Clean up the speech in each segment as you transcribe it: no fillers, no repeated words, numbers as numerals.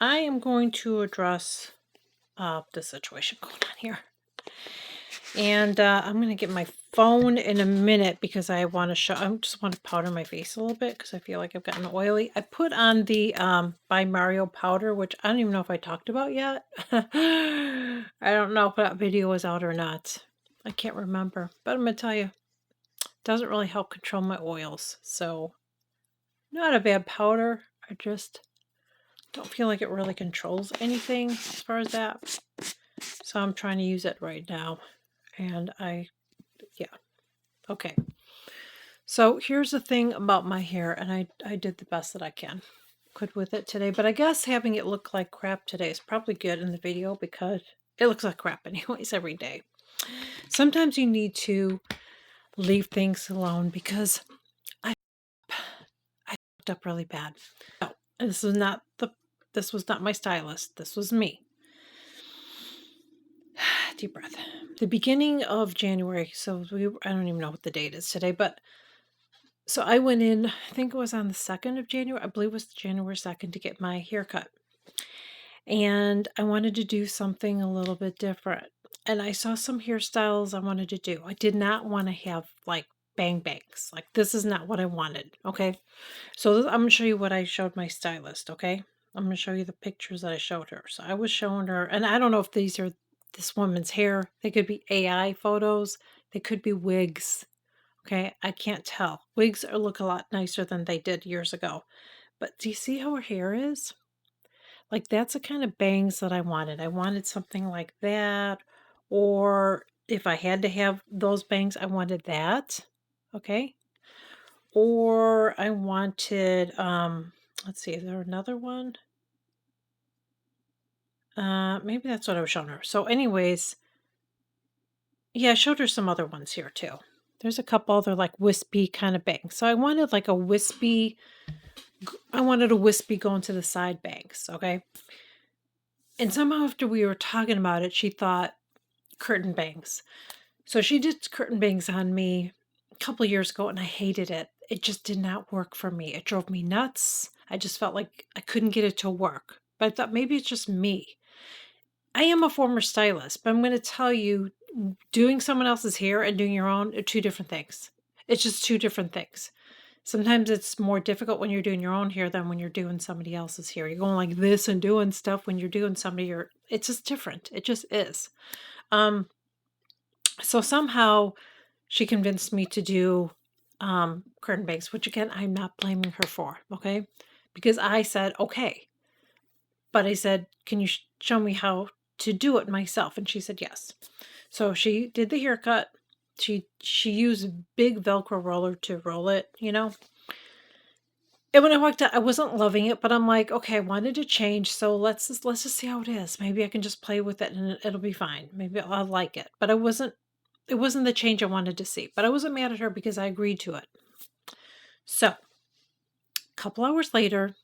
I am going to address the situation going on here. And I'm going to get my phone in a minute because I want to show, I just want to powder my face a little bit because I feel like I've gotten oily. I put on the by Mario powder, which I don't even know if I talked about yet. I don't know if that video was out or not. I can't remember, but I'm going to tell you, it doesn't really help control my oils. So, not a bad powder. I just don't feel like it really controls anything as far as that. So I'm trying to use it right now. And yeah. Okay. So here's the thing about my hair, and I did the best that I could with it today. But I guess having it look like crap today is probably good in the video because it looks like crap anyways every day. Sometimes you need to leave things alone because I fucked up really bad. No, this was not my stylist. This was me. Deep breath. The beginning of January. So I don't even know what the date is today, but so I went in, I think it was on the 2nd of January. I believe it was January 2nd to get my hair cut. And I wanted to do something a little bit different. And I saw some hairstyles I wanted to do. I did not want to have like bang bangs. Like this is not what I wanted. Okay. So I'm going to show you what I showed my stylist. Okay. I'm going to show you the pictures that I showed her. So I was showing her, and I don't know if these are this woman's hair. They could be AI photos. They could be wigs. Okay, I can't tell. Wigs look a lot nicer than they did years ago. But do you see how her hair is? Like that's the kind of bangs that I wanted. I wanted something like that. Or if I had to have those bangs, I wanted that. Okay. Or I wanted, let's see, is there another one? Maybe that's what I was showing her. So, anyways, yeah, I showed her some other ones here too. There's a couple other like wispy kind of bangs. So I wanted like a wispy going to the side bangs, okay? And somehow after we were talking about it, she thought curtain bangs. So she did curtain bangs on me a couple years ago and I hated it. It just did not work for me. It drove me nuts. I just felt like I couldn't get it to work. But I thought maybe it's just me. I am a former stylist, but I'm going to tell you doing someone else's hair and doing your own are two different things. It's just two different things. Sometimes it's more difficult when you're doing your own hair than when you're doing somebody else's hair. You're going like this and doing stuff when you're doing it's just different. It just is. So somehow she convinced me to do curtain bangs, which again I'm not blaming her for, okay? Because I said okay. But I said, "Can you show me how to do it myself?" And she said yes. So she did the haircut. She used a big Velcro roller to roll it, you know. And when I walked out, I wasn't loving it, but I'm like, okay, I wanted to change, so let's just see how it is. Maybe I can just play with it and it'll be fine. Maybe I'll like it. But it wasn't the change I wanted to see. But I wasn't mad at her because I agreed to it. So a couple hours later,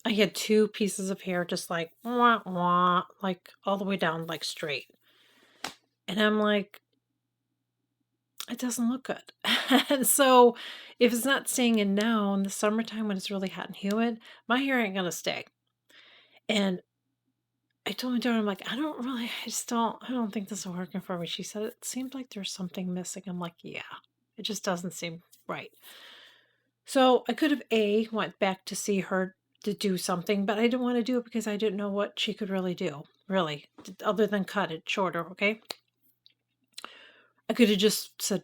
I had two pieces of hair just like wah, wah, like all the way down, like straight. And I'm like, it doesn't look good. And so if it's not staying in now in the summertime when it's really hot and humid, my hair ain't gonna stay. And I told my daughter, I'm like, I don't think this is working for me. She said, it seems like there's something missing. I'm like, yeah, it just doesn't seem right. So I could have went back to see her to do something, but I didn't want to do it because I didn't know what she could really do, really, other than cut it shorter, okay? I could have just said,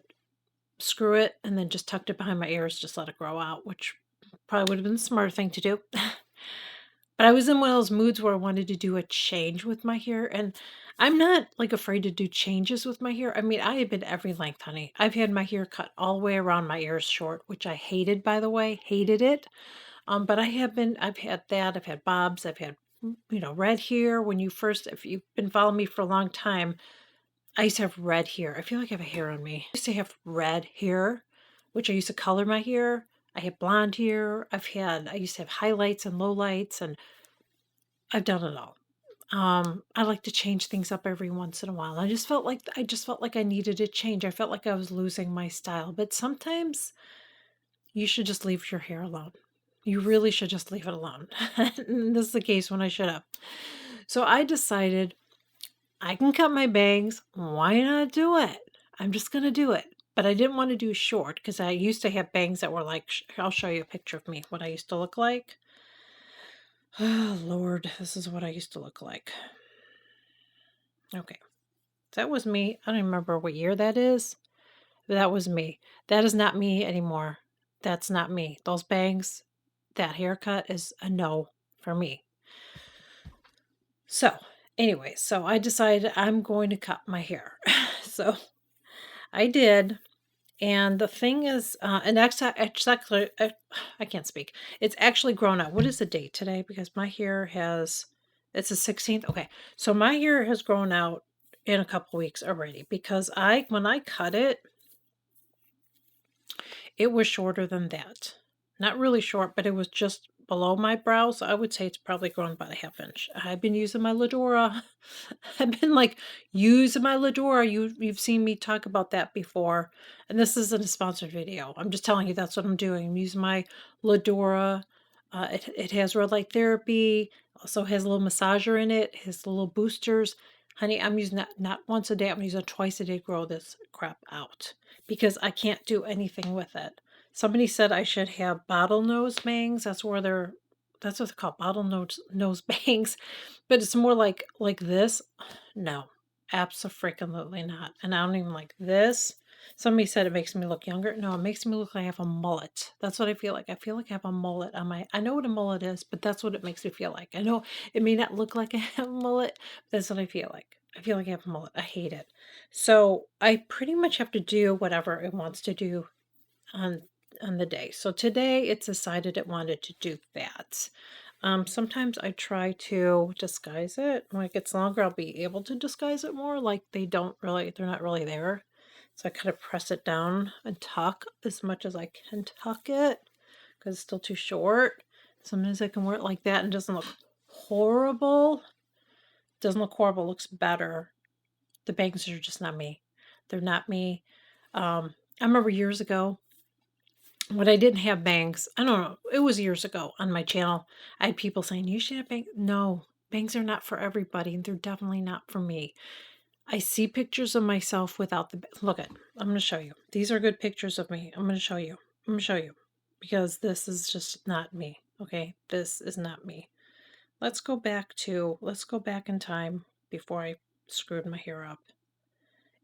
screw it, and then just tucked it behind my ears, just let it grow out, which probably would have been the smarter thing to do. But I was in one of those moods where I wanted to do a change with my hair, and I'm not like afraid to do changes with my hair. I mean, I have been every length, honey. I've had my hair cut all the way around my ears short, which I hated, by the way, hated it. But I've had that. I've had bobs. I've had, red hair. If you've been following me for a long time, I used to have red hair. I feel like I have a hair on me. I used to have red hair, which I used to color my hair. I had blonde hair. I used to have highlights and lowlights, and I've done it all. I like to change things up every once in a while. I just felt like I needed a change. I felt like I was losing my style. But sometimes you should just leave your hair alone. You really should just leave it alone. And this is the case when I should have. So I decided I can cut my bangs. Why not do it? I'm just going to do it. But I didn't want to do short because I used to have bangs that were like, I'll show you a picture of me, what I used to look like. Oh, Lord, this is what I used to look like. Okay. That was me. I don't remember what year that is. That was me. That is not me anymore. That's not me. Those bangs, that haircut is a no for me. So, anyway, so I decided I'm going to cut my hair. So I did. And the thing is, and it's actually, I can't speak. It's actually grown out. What is the date today? Because my hair has, it's the 16th. Okay. So my hair has grown out in a couple weeks already because when I cut it, it was shorter than that. Not really short, but it was just below my brow, so I would say it's probably grown about a half inch. I've been using my Ladora. I've been like using my Ladora. You've seen me talk about that before. And this isn't a sponsored video. I'm just telling you that's what I'm doing. I'm using my Ladora. It has red light therapy. Also has a little massager in it. Has little boosters. Honey, I'm using that not once a day. I'm using it twice a day to grow this crap out because I can't do anything with it. Somebody said I should have bottlenose bangs. That's what they're called, bottlenose bangs. But it's more like this. No, abso-freaking-lutely not. And I don't even like this. Somebody said it makes me look younger. No, it makes me look like I have a mullet. That's what I feel like. I feel like I have a mullet on my. I know what a mullet is, but that's what it makes me feel like. I know it may not look like I have a mullet, but that's what I feel like. I feel like I have a mullet. I hate it. So I pretty much have to do whatever it wants to do on the day. So today it's decided it wanted to do that. Sometimes I try to disguise it. When it gets longer, I'll be able to disguise it more. Like they're not really there. So I kind of press it down and tuck as much as I can tuck it because it's still too short. Sometimes I can wear it like that and it doesn't look horrible. Doesn't look horrible, looks better. The bangs are just not me. They're not me. I remember years ago when I didn't have bangs, I don't know, it was years ago on my channel, I had people saying, you should have bangs. No, bangs are not for everybody, and they're definitely not for me. I see pictures of myself without look at, I'm going to show you. These are good pictures of me. I'm going to show you. I'm going to show you because this is just not me. Okay. This is not me. Let's go back in time before I screwed my hair up.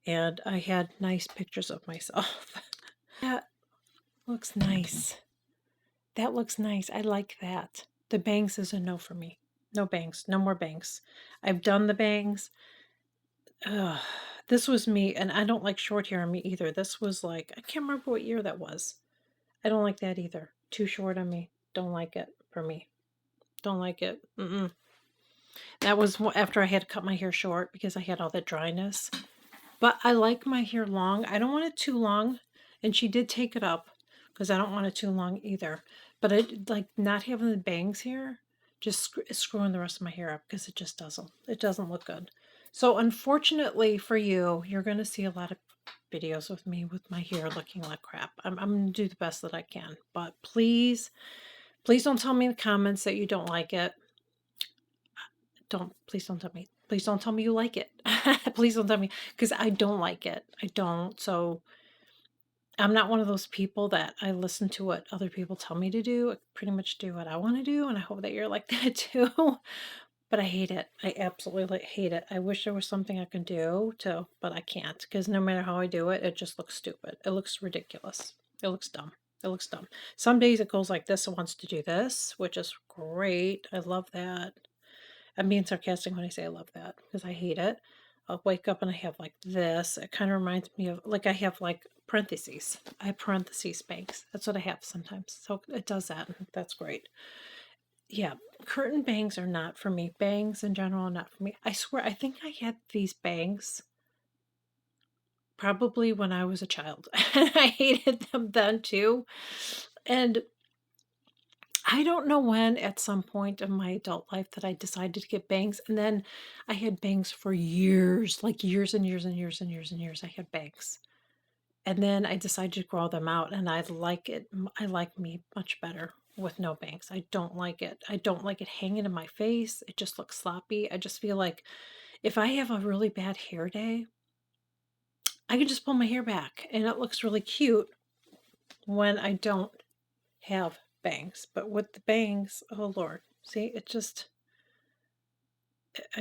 And I had nice pictures of myself. That looks nice. That looks nice. I like that. The bangs is a no for me. No bangs. No more bangs. I've done the bangs. Ugh. This was me, and I don't like short hair on me either. This was like, I can't remember what year that was. I don't like that either. Too short on me. Don't like it for me. Don't like it. That was after I had to cut my hair short because I had all that dryness. But I like my hair long. I don't want it too long. And she did take it up because I don't want it too long either. But I like not having the bangs here, just screwing the rest of my hair up because it doesn't look good. So unfortunately for you, you're going to see a lot of videos with me with my hair looking like crap. I'm going to do the best that I can. But please don't tell me in the comments that you don't like it. Please don't tell me. Please don't tell me you like it. Please don't tell me because I don't like it. I don't. So I'm not one of those people that I listen to what other people tell me to do. I pretty much do what I want to do, and I hope that you're like that too. But I hate it. I absolutely hate it. I wish there was something I could do but I can't because no matter how I do it, it just looks stupid. It looks ridiculous. It looks dumb. It looks dumb. Some days it goes like this. It wants to do this, which is great. I love that. I'm being sarcastic when I say I love that because I hate it. I'll wake up and I have like this. It kind of reminds me of like I have like parentheses. I have parentheses bangs. That's what I have sometimes. So it does that. And that's great. Yeah, curtain bangs are not for me. Bangs in general are not for me. I swear, I think I had these bangs probably when I was a child. And I hated them then too. And I don't know when at some point in my adult life that I decided to get bangs. And then I had bangs for years, like years and years and years and years and years. I had bangs. And then I decided to grow them out and I like it. I like me much better with no bangs. I don't like it. I don't like it hanging in my face. It just looks sloppy. I just feel like if I have a really bad hair day, I can just pull my hair back and it looks really cute when I don't have bangs. But with the bangs, oh Lord, see, I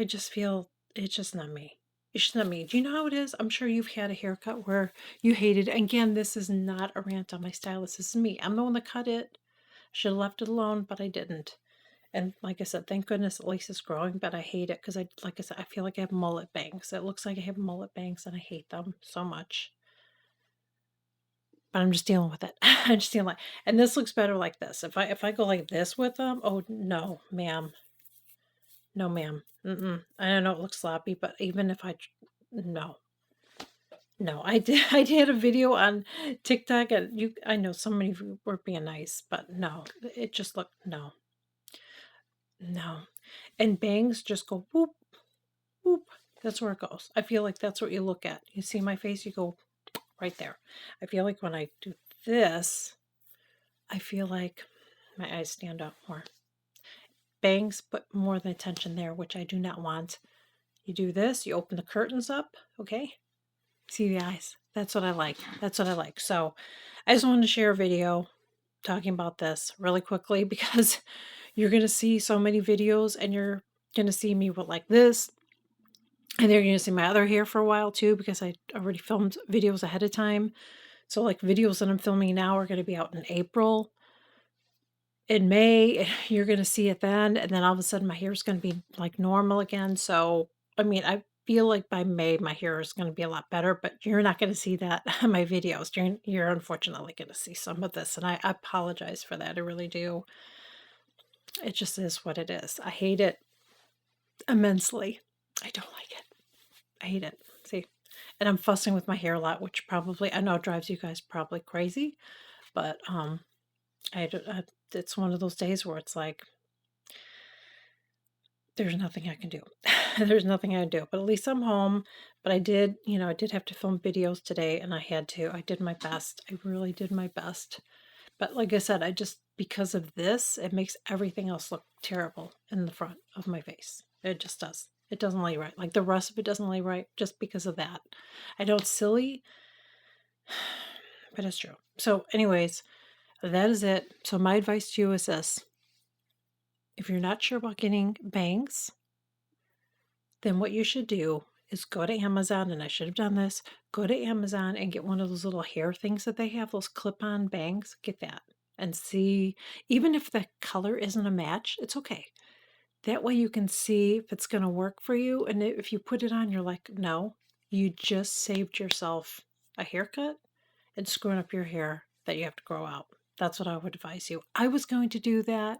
just feel it's just not me. It's just not me. Do you know how it is? I'm sure you've had a haircut where you hated it. Again, this is not a rant on my stylist. This is me. I'm the one that cut it. Should have left it alone, but I didn't. And like I said, thank goodness at least it's growing, but I hate it because like I said, I feel like I have mullet bangs. It looks like I have mullet bangs and I hate them so much. But I'm just dealing with it. I'm just dealing with and this looks better like this. If I go like this with them, oh no, ma'am. No, ma'am. Mm-mm. I know it looks sloppy, but even if no. No, I did I did a video on TikTok and I know so many of you were being nice, but no, it just looked no. No. And bangs just go whoop, whoop. That's where it goes. I feel like that's what you look at. You see my face, you go right there. I feel like when I do this, I feel like my eyes stand out more. Bangs put more than attention there, which I do not want. You do this, you open the curtains up, okay? See the eyes. That's what I like. That's what I like. So I just wanted to share a video talking about this really quickly because you're going to see so many videos and you're going to see me with like this. And they're going to see my other hair for a while too because I already filmed videos ahead of time. So like videos that I'm filming now are going to be out in April. In May, you're going to see it then. And then all of a sudden my hair is going to be like normal again. So, I mean, I feel like by May my hair is going to be a lot better, but you're not going to see that on my videos. You're unfortunately going to see some of this. And I apologize for that. I really do. It just is what it is. I hate it immensely. I don't like it. I hate it. See? And I'm fussing with my hair a lot, which probably, I know drives you guys probably crazy, but it's one of those days where it's like, there's nothing I can do. There's nothing I can do, but at least I'm home. But I did, I did have to film videos today and I had to. I did my best. I really did my best. But like I said, because of this, it makes everything else look terrible in the front of my face. It just does. It doesn't lay right. Like the rest of it doesn't lay right just because of that. I know it's silly, but it's true. So, anyways, that is it. So, my advice to you is this: if you're not sure about getting bangs, then what you should do is go to Amazon, and I should have done this. Go to Amazon and get one of those little hair things that they have, those clip-on bangs. Get that and see, even if the color isn't a match, it's okay. That way you can see if it's going to work for you. And if you put it on, you're like, no, you just saved yourself a haircut and screwing up your hair that you have to grow out. That's what I would advise you. I was going to do that,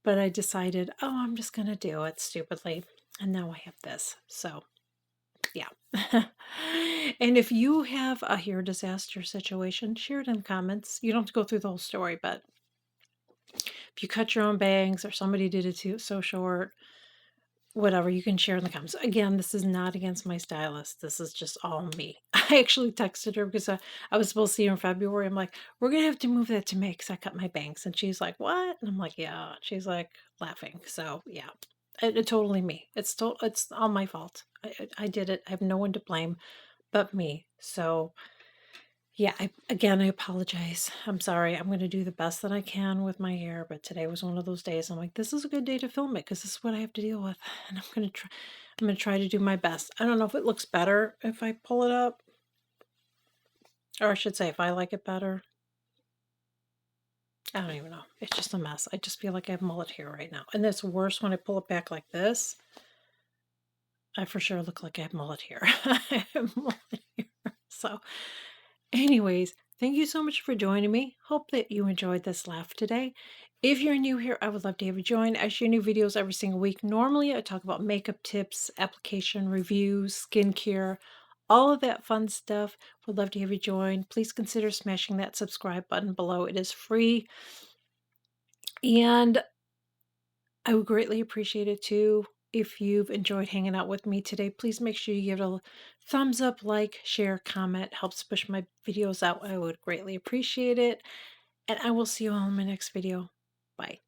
but I decided, oh, I'm just going to do it stupidly. And now I have this. So, yeah. And if you have a hair disaster situation, share it in the comments. You don't have to go through the whole story, but if you cut your own bangs or somebody did it too so short, whatever, you can share in the comments. Again, this is not against my stylist. This is just all me. I actually texted her because I was supposed to see her in February. I'm like, we're going to have to move that to May because I cut my bangs. And she's like, what? And I'm like, yeah. She's like laughing. So, yeah, it totally me. It's all my fault. I did it. I have no one to blame but me. So, yeah, I apologize. I'm sorry. I'm going to do the best that I can with my hair, but today was one of those days. I'm like, this is a good day to film it because this is what I have to deal with, and I'm going to try to do my best. I don't know if it looks better if I pull it up, or I should say, if I like it better. I don't even know. It's just a mess. I just feel like I have mullet hair right now, and it's worse when I pull it back like this. I for sure look like I have mullet hair. I have mullet hair. So, anyways, thank you so much for joining me. Hope that you enjoyed this laugh today. If you're new here, I would love to have you join. I share new videos every single week. Normally, I talk about makeup tips, application reviews, skincare, all of that fun stuff. Would love to have you join. Please consider smashing that subscribe button below. It is free. And I would greatly appreciate it too if you've enjoyed hanging out with me today. Please make sure you give it a thumbs up, like, share, comment. Helps push my videos out. I would greatly appreciate it. And I will see you all in my next video. Bye.